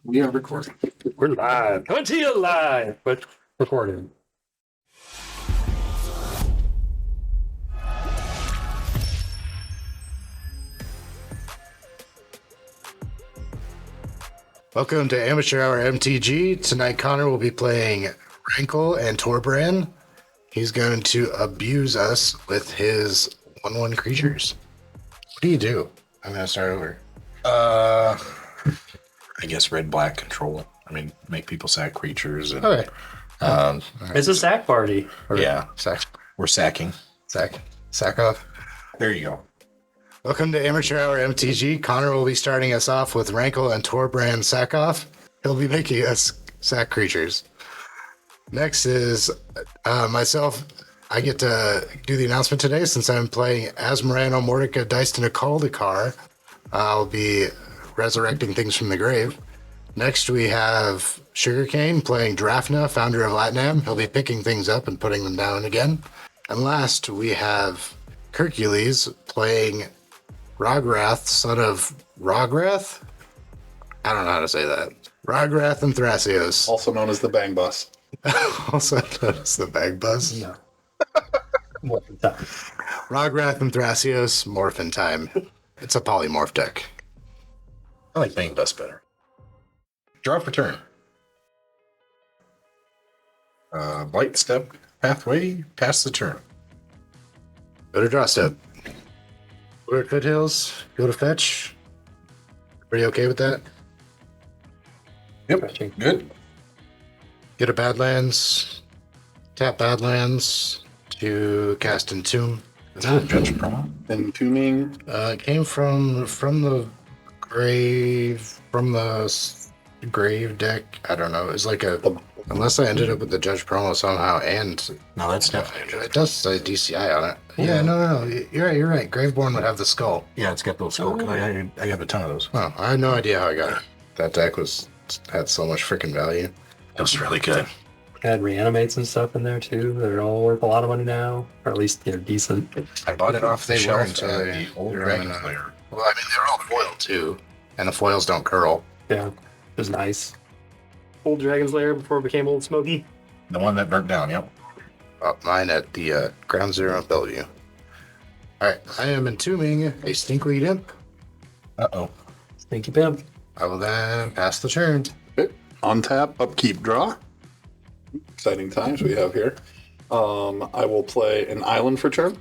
We are recording. We're live. Coming to you live, but recording. Welcome to Amateur Hour MTG. Tonight, Connor will be playing Rankle and Torbran. He's going to abuse us with his 1/1 creatures. What do? I'm going to start over. I guess red-black control. I mean, make people sack creatures. And, Okay. It's a sack party. Yeah, Sack we're sacking. off. There you go. Welcome to Amateur Hour MTG. Connor will be starting us off with Rankle and Torbran sack off. He'll be making us sack creatures. Next is myself. I get to do the announcement today since I'm playing Asmoranomardicadaistinaculdacar. I'll be resurrecting things from the grave. Next, we have Sugarcane playing Drafna, founder of Lat-Nam. He'll be picking things up and putting them down again. And last, we have Hercules playing Rograkh, son of Rograkh? I don't know how to say that. Rograkh and Thrasios. Also known as the Bang Bus. Also known as the Bag Buzz. No. Morphin time. Rograkh and Thrasios, Morphin time. It's a polymorph deck. I like Bang Bus better. Draw for turn. Blight step pathway past the turn. Go to draw step. Go to Foothills. Go to fetch. Pretty okay with that? Yep, Fetching. good. Get a Badlands. Tap Badlands to cast Entomb. Is that a judge promo? Entombing. It came from the grave, grave deck. I don't know. It's like unless I ended up with the Judge promo somehow, and No, that's definitely it does say DCI on it. Yeah, no. You're right. Graveborn would have the skull. Yeah, it's got those skull. I have a ton of those. Oh, I had no idea how I got it. That deck had so much freaking value. That was really good. Had reanimates and stuff in there too. They're all worth a lot of money now, or at least they're decent. I bought it off the They shelf were at until the old they Dragon ran, Slayer. Well, I mean, they're all foil too, and the foils don't curl. Yeah, it was nice. Old Dragon's Lair before it became Old Smoky. The one that burnt down, yep. Mine at the Ground Zero in Bellevue. All right, I am entombing a Stinkweed Imp. Uh-oh. Stinky pimp. I will then pass the turn. Untap, upkeep, draw. Exciting times we have here. I will play an island for turn.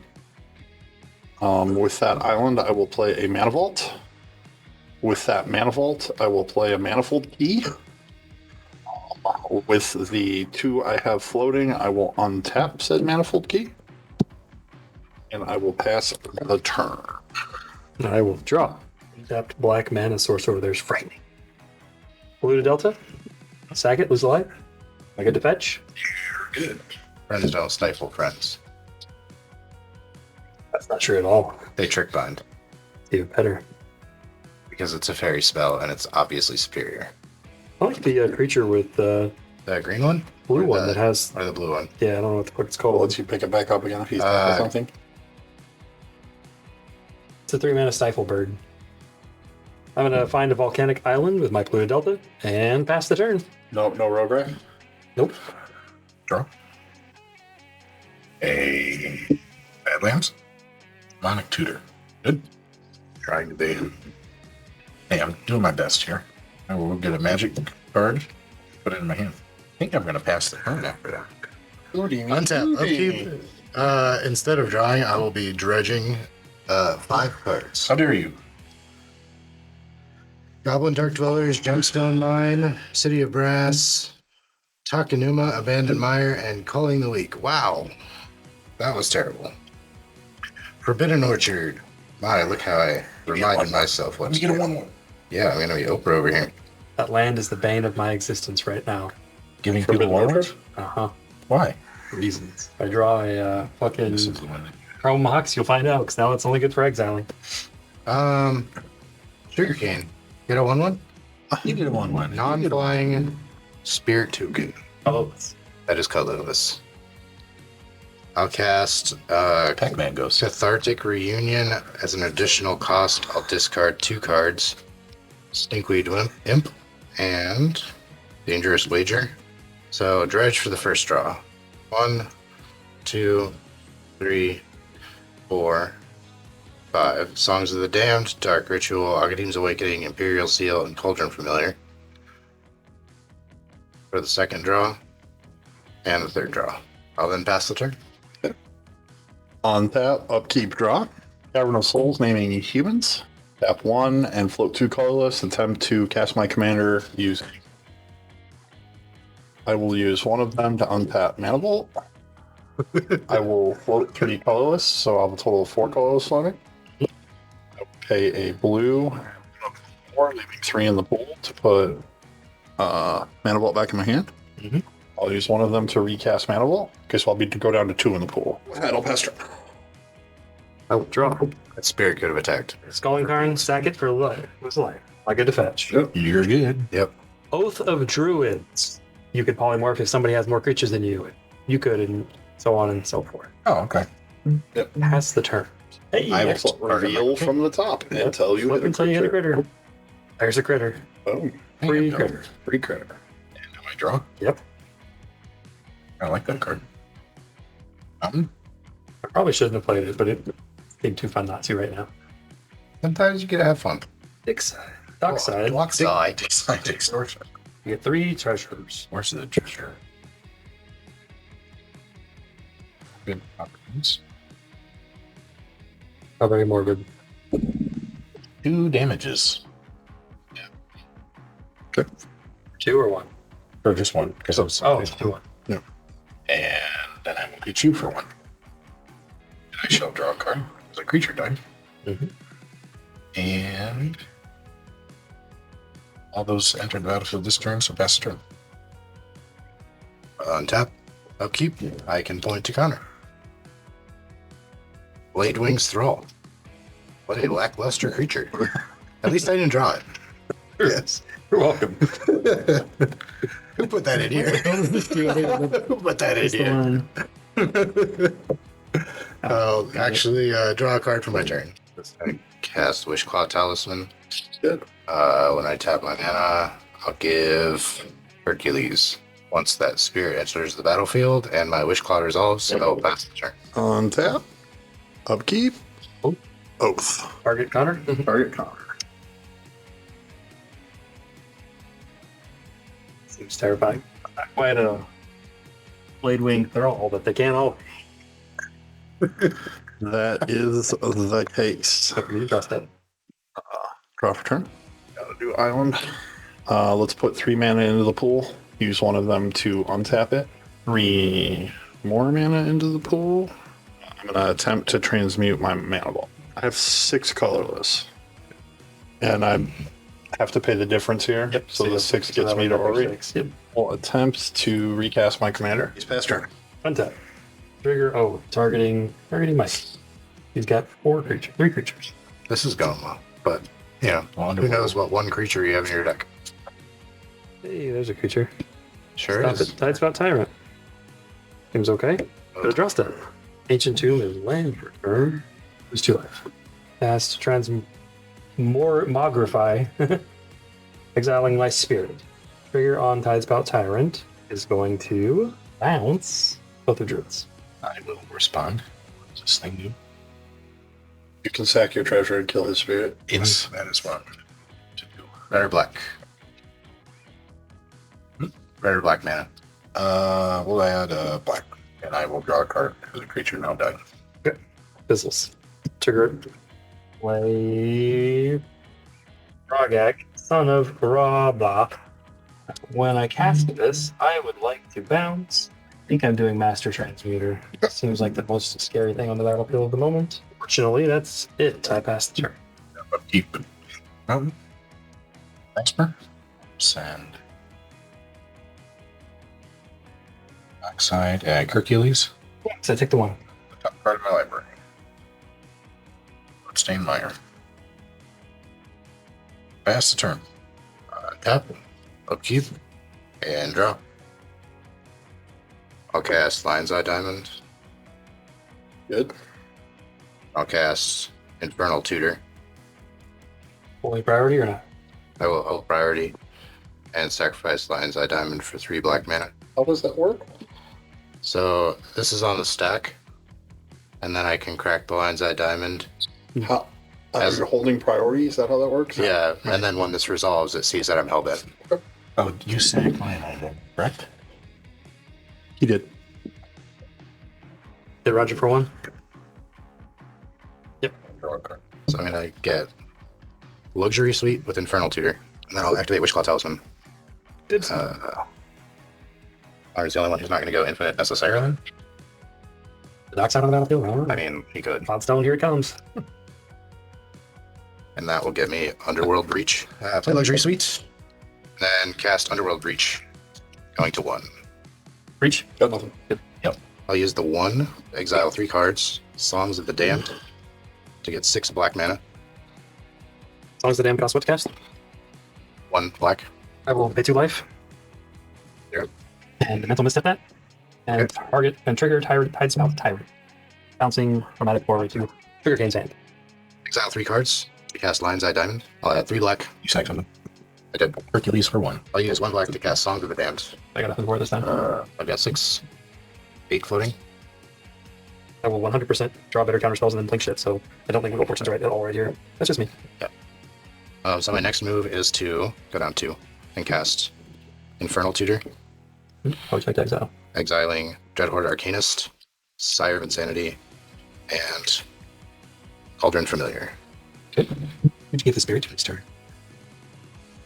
With that island, I will play a Mana Vault. With that Mana Vault, I will play a Manifold Key. With the two I have floating, I will untap said Manifold Key. And I will pass the turn. And I will draw. Tapped black mana source over there is frightening. Blue to Delta. Sack it, lose a life. I get to fetch. You're good. Friends don't stifle friends. That's not true at all. They trick bind Even better. because it's a fairy spell and it's obviously superior. I like the creature with the The green one? blue Or one the- that has. Or the blue one? Yeah, I don't know what it's Well, called. let's you pick it back up again if he's dead or something. It's a 3-mana Stifle Bird. I'm going to find a volcanic island with my Pluto Delta and pass the turn. No Rograkh. Nope. Draw. A Badlands. Monic Tutor. Good. Trying to be. Hey, I'm doing my best here. I will get a magic card, put it in my hand. I think I'm going to pass the turn after that. Untap, upkeep. Instead of drawing, I will be dredging 5 cards. How dare you? Goblin Dark Dwellers, Gemstone Mine, City of Brass, Takanuma, Abandoned Mire, and Culling the Weak. Wow. That was terrible. Forbidden Orchard. My, look how I reminded myself Let what's me get a good. 1/1. Yeah, I'm going to be Oprah over here. That land is the bane of my existence right now. Giving Forbidden people Orchard? 1/1s? Uh-huh. Why? Reasons. If I draw a fucking This is the one that Chrome Mox, you'll find out, because now it's only good for exiling. Sugarcane. Get a 1/1? you did a 1/1. Non-flying Spirit Token. Oh, That is colorless. I'll cast Pac-Man Ghost. Cathartic Reunion as an additional cost. I'll discard 2 cards. Stinkweed Imp and dangerous wager. So dredge for the first draw. 1, 2, 3, 4, 5. Songs of the Damned, Dark Ritual, Agadeem's Awakening, Imperial Seal, and Cauldron Familiar. For the second draw and the third draw. I'll then pass the turn. On tap, upkeep, draw. Cavern of Souls, naming humans. Tap 1 and float 2 colorless. Attempt to cast my commander using. I will use one of them to untap Mana Bolt. I will float 3 colorless, so I'll have a total of 4 colorless floating. I will pay a blue, 4, leaving 3 in the pool to put Mana Bolt back in my hand. Mhm. I'll use one of them to recast Mana Bolt, because I'll be to go down to 2 in the pool. I'll pass turn. I will draw. That spirit could have attacked. Sculling Karn, sack it for life. What's life? I get to fetch. Yep. You're good. Yep. Oath of Druids. You could polymorph if somebody has more creatures than you. You could, and so on and so forth. Oh, okay. Pass the turn. Hey, I will excellent. reveal from the top and Yep. tell you Flip until you hit a critter. There's a critter. Oh, Free Damn, critter. free critter. And do I draw? Yep. I like that card. I probably shouldn't have played it, but it seemed too fun not to right now. Sometimes you get to have fun. Dickside. Dockside. Dockside. Side extortion. You get 3 treasures. Where's the treasure? Good options. Not very morbid. 2 damages. 2 or 1? Or just 1, because I was. Oh, it's 2-1. And then I will get you for 1. And I shall draw a card. It's a creature die. Mhm. And all those enter the battlefield this turn, so pass the turn. Untap. Upkeep. I can point to counter. Blade Wings Thrall. What a lackluster creature. At least I didn't draw it. Yes. You're welcome. Who put that in here? Who put that in here? I'll actually draw a card for my turn. I cast Wishclaw Talisman. Good. When I tap my mana, I'll give Hercules. Once that spirit enters the battlefield and my Wishclaw resolves, I'll pass the turn. On tap, upkeep, Oh. oath. Target Connor. Target counter. Seems terrifying. Not quite a Blade Wing Thrall, but they can't all That is the case. be. Trust it. Draw for turn. Gotta do island. Let's put 3 mana into the pool. Use one of them to untap it. 3 more mana into the pool. I'm gonna attempt to transmute my mana ball. I have 6 colorless, and I have to pay the difference here. Yep. So the 6 gets that me would to number Ori. 6. Yep. We'll attempt to recast my commander. He's past turn. Untap. Trigger. Oh, targeting Mike. He's got 3 creatures. This is going well, but you know, who Wonderful. knows what one creature you have in your deck? Hey, there's a creature. Sure Stop is. it. Tidespout Tyrant. Seems okay. Go to draw step. Ancient Tomb is land for turn. There's 2 life. Cast Transmogrify. Exiling my spirit. Trigger on Tidespout Tyrant is going to bounce both of Druids. I will respond. What does this thing do? You can sack your treasure and kill his spirit. Yes, that is what I'm going to do. Red or black? Red or black mana? We'll add black, and I will draw a card because the creature now died. Fizzles. Trigger it. Play Rograkh, son of Rohgahh. When I cast this, I would like to bounce. I think I'm doing Master Transmuter. Seems like the most scary thing on the battlefield at the moment. Fortunately, that's it. I passed the turn. Upkeep. Mountain. Transfer. Send. Backside. Hercules. So I take the 1. The top part of my library. Bloodstained Mire. Pass the turn. Tap. Upkeep. And draw. I'll cast Lion's Eye Diamond. Good. I'll cast Infernal Tutor. Only priority or not? I will hold priority. and sacrifice Lion's Eye Diamond for 3 black mana. How does that work? So this is on the stack, and then I can crack the Lion's Eye Diamond. How? As- You're holding priority? Is that how that works? Yeah, and then when this resolves, it sees that I'm hellbent. Oh, you sack Lion Eye then, correct? He did. Did Roger for 1? Draw a card. So I'm gonna get Luxury Suite with Infernal Tutor, and then I'll activate Witchclaw Talisman. Did Ar's the only one who's not gonna go infinite necessarily. the dock's out on the battlefield? I don't know. I mean, he could. Cloudstone, here it comes. And that will get me Underworld Breach. Play Luxury Suite, then cast Underworld Breach, going to 1. Reach. Got nothing. I'll use the 1, exile 3 cards, Songs of the Damned, to get 6 black mana, As long as the damn costs what to cast. 1 black. I will pay 2 life. Yep. And mental misstep that. And target and trigger Tidesmouth Tyrant. Bouncing chromatic forward to Sugarcane's hand. Exile 3 cards to cast Lion's Eye Diamond. I'll add 3 black. You sack something. I did. Hercules for 1. I'll use 1 black to cast Songs of the Damned. I got nothing for it this time. I've got 6, 8 floating. I will 100% draw better counter spells and then blink shit, so I don't think Wheel of Fortune's right at all right here. That's just me. So my next move is to go down 2 and cast Infernal Tutor, How would you like to exile? exiling Dreadhorde Arcanist, Sire of Insanity, and Cauldron Familiar. Good. Would you give the spirit to his turn?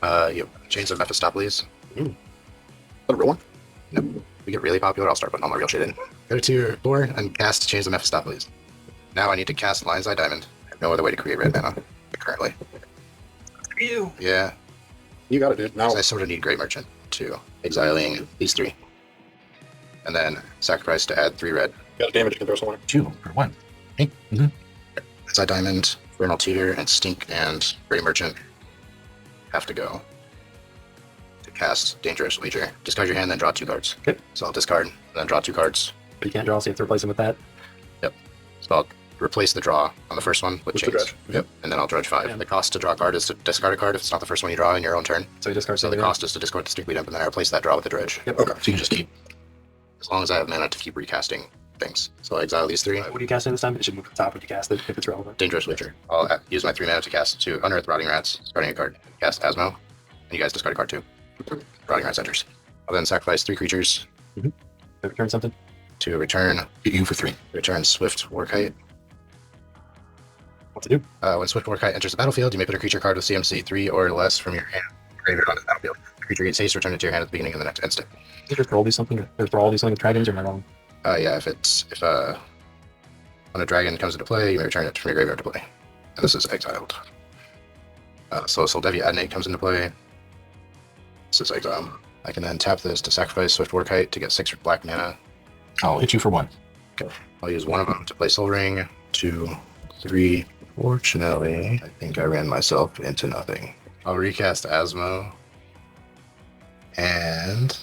Yep. Chains of Mephistopheles. Is that a real one? Nope. We get really popular, I'll start putting all my real shit in. Go to tier 4 and cast Chains of Mephistopheles. Now I need to cast Lion's Eye Diamond. I have no other way to create red mana currently. You. Yeah, You got it, dude. Now, 'cause I sort of need Great Merchant too. Exiling these 3. And then sacrifice to add 3 red. got a damage you can throw somewhere. 2 for 1. Hey. Mm-hmm. Lion's Eye Diamond, Infernal Tutor, and Stink and Great Merchant have to go to cast Dangerous Wager. Discard your hand, then draw 2 cards. Okay. So I'll discard, and then draw 2 cards. But you can't draw, so you have to replace him with that. So I'll replace the draw on the first one with With the chains. dredge. Yep. And then I'll dredge 5. Yeah. The cost to draw a card is to discard a card if it's not the first one you draw in your own turn. So you discard So the something. cost is to discard the Stickweed Imp, and then I replace that draw with the dredge. Yep. Okay. So you just keep. As long as I have mana to keep recasting things. So I exile these 3. What do you cast in this time? It should move to the top when you cast it, if it's relevant. Dangerous Witcher. I'll use my 3 mana to cast to Unearth Rotting Rats, discarding a card. Cast Asmo, and you guys discard a card too. Rotting Rats enters. I'll then sacrifice 3 creatures Return something. to return You for 3. Swift Warkite. What to do? When Swift Warkite enters the battlefield, you may put a creature card with CMC 3 or less from your hand graveyard onto the battlefield. The creature gets haste, return it to your hand at the beginning of the next instant. Did your Thrall do something? Or Thrall do something with dragons, or am I wrong? Yeah, if when a dragon comes into play, you may return it from your graveyard to play. And this is exiled. So Soldevi Adnate comes into play. This is exiled. I can then tap this to sacrifice Swift Warkite to get 6 black mana. I'll hit you for 1. I'll use one of them to play Soul Ring. 2, 3. Fortunately, I think I ran myself into nothing. I'll recast Asmo. And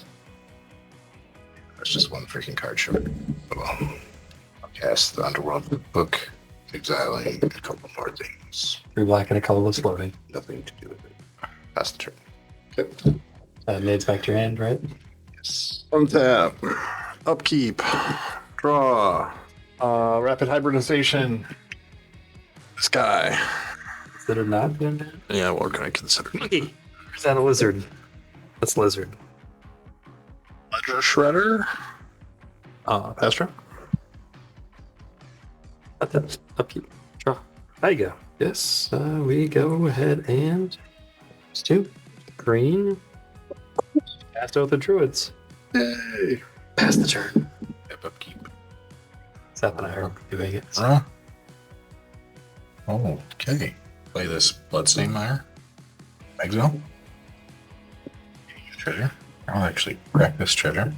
there's just one freaking card short. Oh, well. I'll cast the Underworld Book, exiling a couple more things. 3 black and a colorless floating. Nothing to do with it. Pass the turn. Okay. Nade's back to your hand, right? Yes. Untap. Upkeep. Draw. Rapid hybridization. This guy. Consider not doing that? Yeah, what can I consider? Monkey. Is that a lizard? That's lizard. Ledger Shredder. Pastra. Upkeep. Draw. There you go. Yes, we go ahead and it's 2. Green. Cast Oath of Druids. Yay. Pass the turn. Yep, upkeep. Seth and I are doing it. Oh, okay. Play this Bloodstained Mire. Exile. Treasure. I'll actually crack this treasure.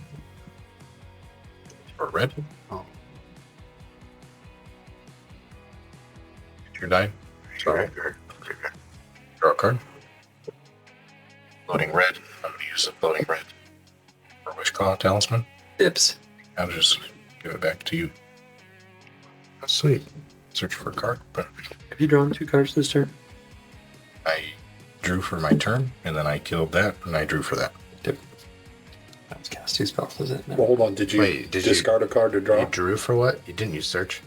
For red. Oh. Your die. Sorry. Draw a card. Floating red. I'm going to use the floating red for Wishclaw Talisman. Dips. I'll just give it back to you. Sweet. Search for a card, but Have you drawn 2 cards this turn? I drew for my turn, and then I killed that, and I drew for that. I was cast 2 spells. Was it? No. Well, hold on. Did you discard a card to draw? You drew for what? You didn't use search?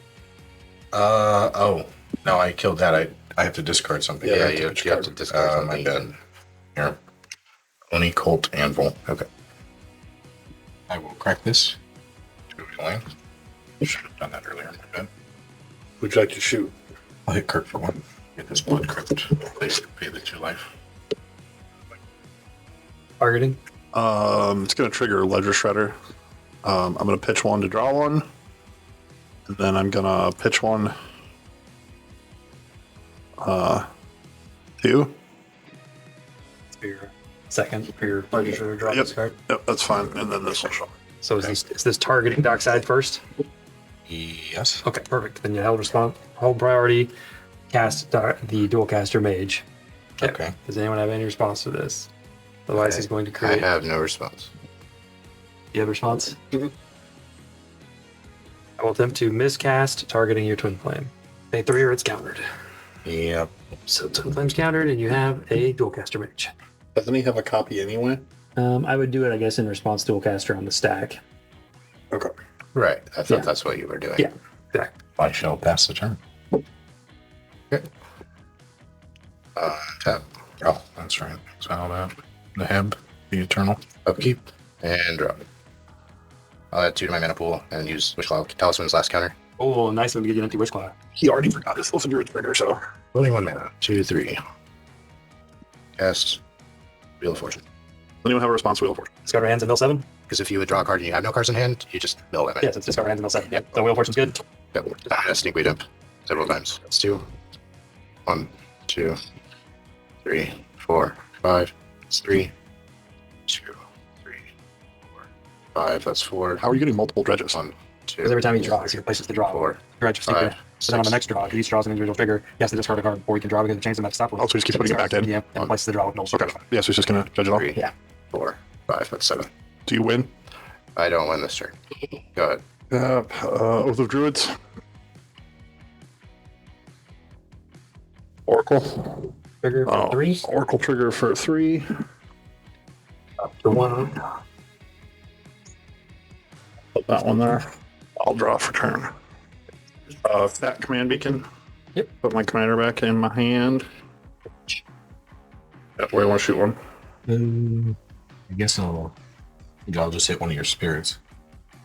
Oh. No, I killed that. I have to discard something. Yeah, you you have to discard My something. bad. Here. Oni Colt Anvil. Okay. I will crack this. To a land. Should have done that earlier. My bad. Would you like to shoot? I'll hit Kirk for 1. Get this blood crypt. Pay the 2 life. Targeting. It's going to trigger Ledger Shredder. I'm going to pitch 1 to draw 1. And then I'm going to pitch 1. 2. For your second, for your Ledger draw Yep. this card. Yep, that's fine. And then this will show. So is this targeting Dockside first? Yes. Okay, perfect. Then you hold priority, cast the dual caster mage. Okay. Does anyone have any response to this? Otherwise, he's going to I create. have no response. You have a response? Mhm. I will attempt to miscast targeting your twin flame. Pay 3 or it's countered. Yep. So twin flame's countered, and you have a dual caster mage. Doesn't he have a copy anyway? I would do it, I guess, in response to dual caster on the stack. Okay. Right. I thought Yeah. that's what you were doing. Yeah, exactly. I shall pass the turn. Tap, Oh, that's right. So that the Heb, the Eternal. upkeep, and drop. I'll add 2 to my mana pool and use Wish Cloud Talisman's last counter. Oh, nice one to get you an empty wish cloud. He already forgot his Wolf Endurance trigger, so. Only 1 mana. 2, 3. Cast Wheel of Fortune. Anyone have a response to Wheel of Fortune? Discard our hands and mill 7? Because if you would draw a card and you have no cards in hand, you just mill them. Yes, it's discard our hands and mill 7. Yep. So Wheel of Fortune's good. Yep. Sneak weed up several times. That's 2. 1, 2, 3, 4, 5. That's 3. 2, 3, 4, 5. That's 4. How are you getting multiple dredges? 1, 2. Because every time he draws, he replaces the draw. 4, Dredge your 5, secret. So then on the next draw, if each draws an individual trigger, he has to discard a card before he can draw because it changes the match stop. Oh, so he just keeps putting it back in? Yeah, and replaces the draw with no Okay. Yeah, so he's just going to dredge it off. 3, Yeah. 4, 5. That's 7. Do you win? I don't win this turn. Go ahead. Oath of Druids. Oracle. Trigger for 3. Oracle trigger for 3. Up to 1. Put that one there. I'll draw for turn. That command beacon. Yep. Put my commander back in my hand. Where do you want to shoot one? I guess I'll just hit one of your spirits.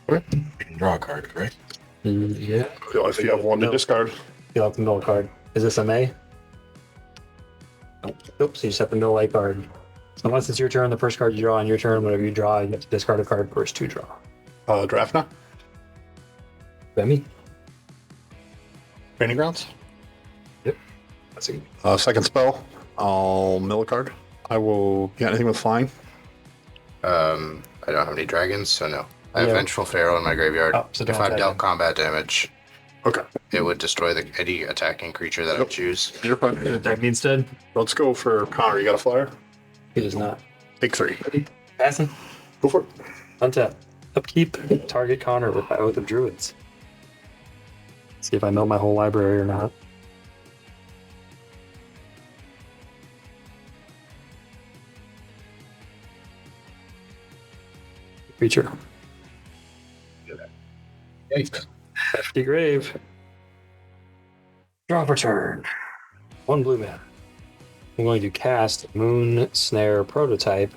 Okay. You can draw a card, correct? Yeah. If you have one to discard. You'll have to mill a card. Is this a May? Nope. Nope, so you just have to mill a card. So unless it's your turn, the first card you draw on your turn, whenever you draw, you have to discard a card first to draw. Drafna. Remy? Training Grounds. That's a Second spell. I'll mill a card. I will. You got anything with flying? I don't have any dragons, so no. I have Yeah. Vengeful Pharaoh in my graveyard. Oh, so If don't I've attack dealt him. combat damage, Okay. it would destroy any attacking creature that I Yep. choose. You're fine. attack me instead. Let's go for Connor. You got a flyer? He does not. Take 3. Passing. Go for it. Untap. Upkeep. Target Connor with my Oath of Druids. See if I mill my whole library or not. Creature. Hefty Grave. Draw for turn. 1 blue mana. I'm going to cast Moon Snare Prototype.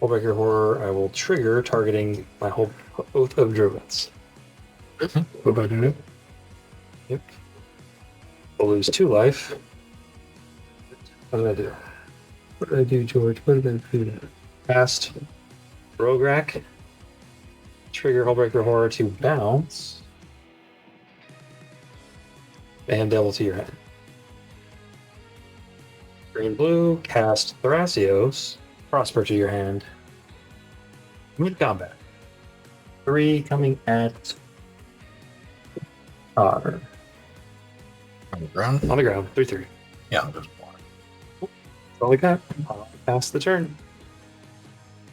Hullbreaker Horror, I will trigger targeting my whole Oath of Druids. What about doing it? Yep. I'll lose 2 life. What did I do? What did I do, George? What did I do? Cast Rograkh. Trigger Hullbreaker Horror to bounce. And Devil to your hand. Green blue, cast Thrasios. Prosper to your hand. Move combat. 3 coming at Connor. On the ground? On the ground. 3/3. Yeah, there's one. That's all I got. I'll pass the turn.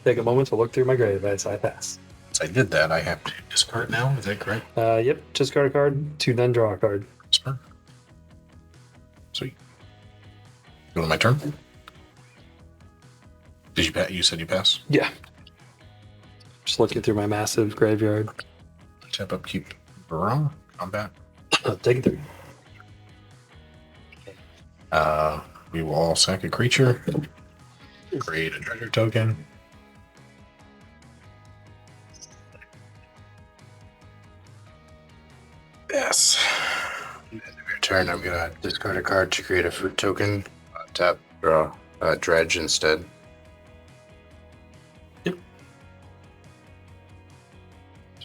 Take a moment to look through my grave as I pass. Once I did that, I have to discard now. Is that correct? Yep, just discard a card to then draw a card. Sure. Sweet. Go to my turn. Did you pass? You said you pass? Yeah. Just looking through my massive graveyard. Tap up, keep draw, combat. Take it through. We will all sack a creature, create a treasure token. Yes. End of your turn, I'm gonna discard a card to create a fruit token. Tap, draw, dredge instead. Yep.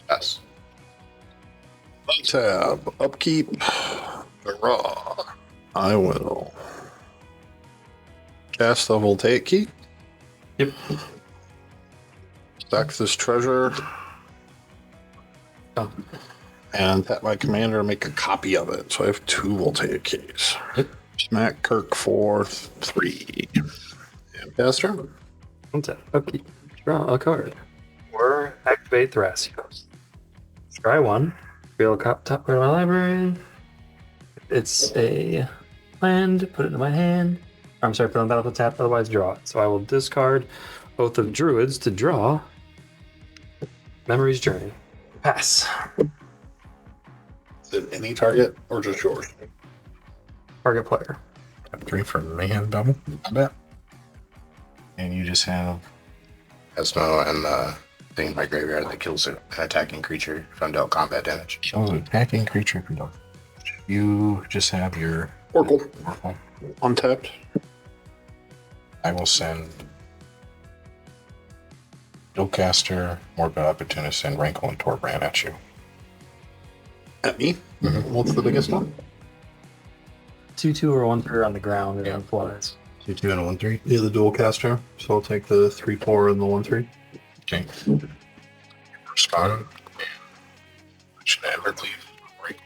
Pass. Tab, upkeep, draw. I will cast the Voltaic Key. Yep. Stack this treasure. Oh. And tap my commander and make a copy of it. So I have 2 Voltaic Keys. Yep. Smack Kirk for 3. And pass turn. One tap. Upkeep. Draw a card. Or activate Thrasios. Scry 1. Reveal top card of my library. It's a land. Put it in my hand. I'm sorry, put it on battle tap, otherwise draw it. So I will discard Oath of Druids to draw Memory's Journey. Pass. Is it any target or just yours? Target player. Tap 3 for mayhem double combat. And you just have Asmo and the thing in my graveyard that kills an attacking creature if I'm dealt combat damage. kills an attacking creature for dog. You just have your Oracle. Oracle. Untapped. I will send Dualcaster, Morbid Opportunist, and Rankle and Torbran at you. At me? Mhm. What's the biggest one? 2/2 or 1/3 on the ground and Yeah. then flies. 2/2 and a 1/3. Yeah, the dual caster. So I'll take the 3/4 and the 1/3. Okay. Respond. Should I ever leave? Right.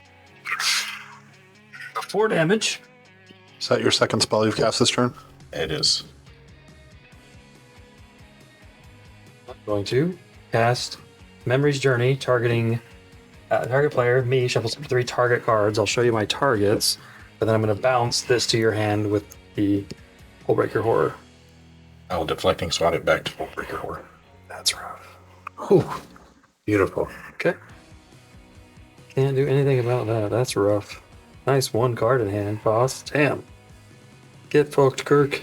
4 damage. Is that your second spell you've cast this turn? It is. I'm going to cast Memory's Journey, targeting target player, me, shuffles up 3 target cards. I'll show you my targets, but then I'm going to bounce this to your hand with the Hullbreaker Horror. I will deflecting swat it back to Fullbreaker Horror. That's rough. Whew. Beautiful. Okay. Can't do anything about that. That's rough. Nice 1 card in hand, boss. Damn. Get fucked, Kirk.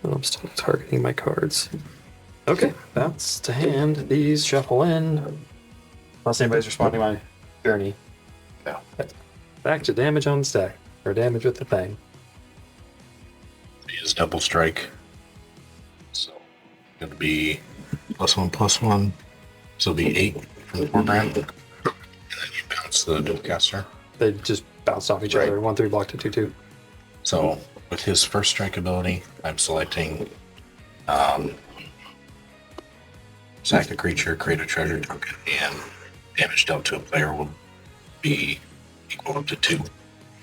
Oh, I'm still targeting my cards. Okay, bounce to hand. These shuffle in. Unless anybody's responding to my journey. No. Back to damage on the stack. Or damage with the thing. It is double strike. So it'll be +1/+1. So it'll be 8 from the Torbran. And then you bounce the Dualcaster. They just bounced off each Right. other. 1/3 blocked to 2/2. So with his first strike ability, I'm selecting sack a creature, create a treasure token, and damage dealt to a player will be equal to 2.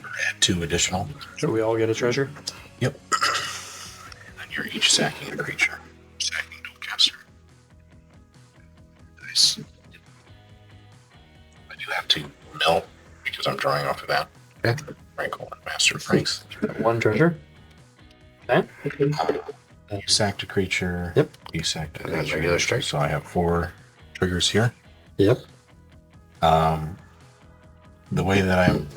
Or add 2 additional. Should we all get a treasure? Yep. And then you're each sacking a creature. Sacking Dualcaster. Nice. I do have to mill because I'm drawing off of that. Okay. Rankle and Master Franks. 1 treasure. Okay. You sacked a creature. Yep. You sacked a And then creature. regular strike. So I have 4 triggers here. Yep. The way that I'm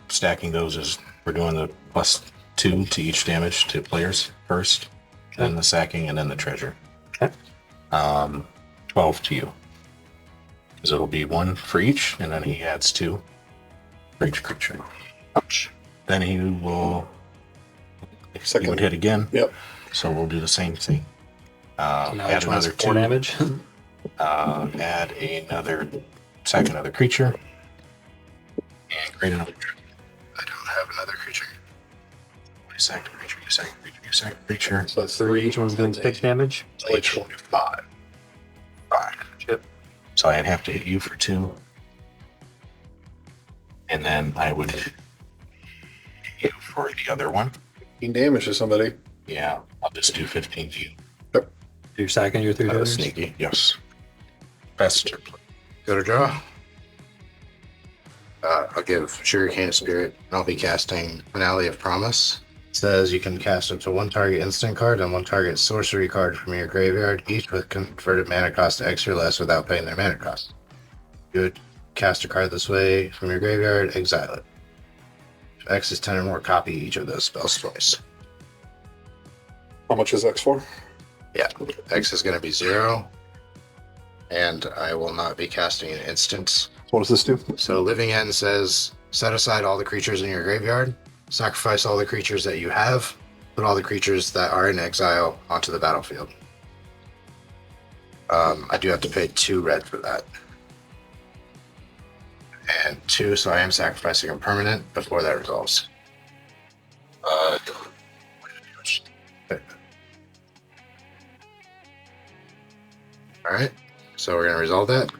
stacking those is we're doing the +2 to each damage to players first, then the sacking, and then the treasure. Okay. 12 to you. Because it'll be 1 for each, and then he adds 2 for each creature. Ouch. Then he will. He Second. would hit again. Yep. So we'll do the same thing. So now Add each one has another 4 2. damage. Add another. Sack another creature. And create another treasure. I don't have another creature. You sack a creature, you sack a creature, you sack a creature. So that's 3. 3. Each one's doing 6 damage. So each will do 5. 5. Yep. So I'd have to hit you for 2. And then I would hit you for the other one. 15 damage to somebody. Yeah, I'll just do 15 to you. You're sacking your 3 That was treasures. sneaky. Yes. Best to play. Go to draw. I'll give Sugarcane a Spirit. I'll be casting Finale of Promise. says you can cast up to one target instant card and one target sorcery card from your graveyard, each with converted mana cost X or less without paying their mana cost. You would cast a card this way from your graveyard, exile it. If X is 10 or more, copy each of those spells twice. How much is X for? Yeah, X is going to be 0, and I will not be casting an instant. What does this do? So Living End says, set aside all the creatures in your graveyard, sacrifice all the creatures that you have, put all the creatures that are in exile onto the battlefield. I do have to pay 2 red for that. And 2, so I am sacrificing a permanent before that resolves. Alright, so we're going to resolve that.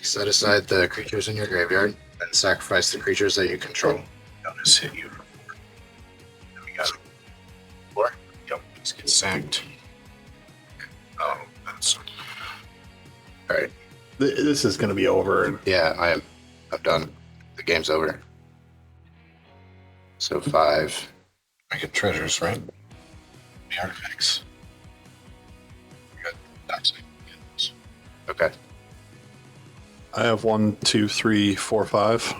Set aside the creatures in your graveyard and sacrifice the creatures that you control. Notice hit you. We got 4. Yep, let's get sacked. Oh, that's Alright, This is going to be over. yeah, I'm done. The game's over. So 5. I get treasures, right? The artifacts. We got that's it. Okay. I have 1, 2, 3, 4, 5.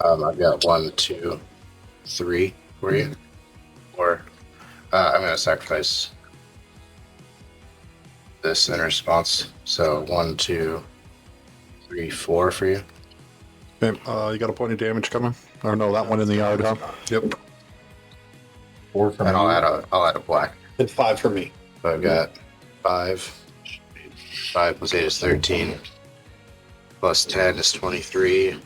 I've got 1, 2, 3 for you. Or I'm going to sacrifice this in response. So 1, 2, 3, 4 for you. Okay, you got a point of damage coming? Or no, that one in the yard, huh? Yep. 4 for And me. I'll add a black. And 5 for me. So I've got 5. 5 plus 8 is 13. Plus 10 is 23.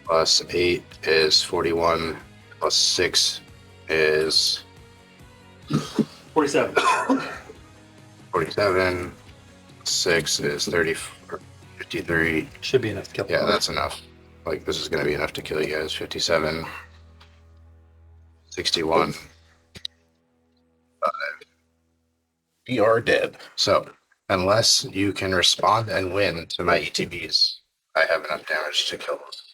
Plus 8 is 41. Plus 6 is 47. 47. 6 is 53. Should be enough to kill. Yeah, that's enough. Like, this is going to be enough to kill you guys. 57. 61. We are dead. So, unless you can respond and win to my ETBs, I have enough damage to kill those.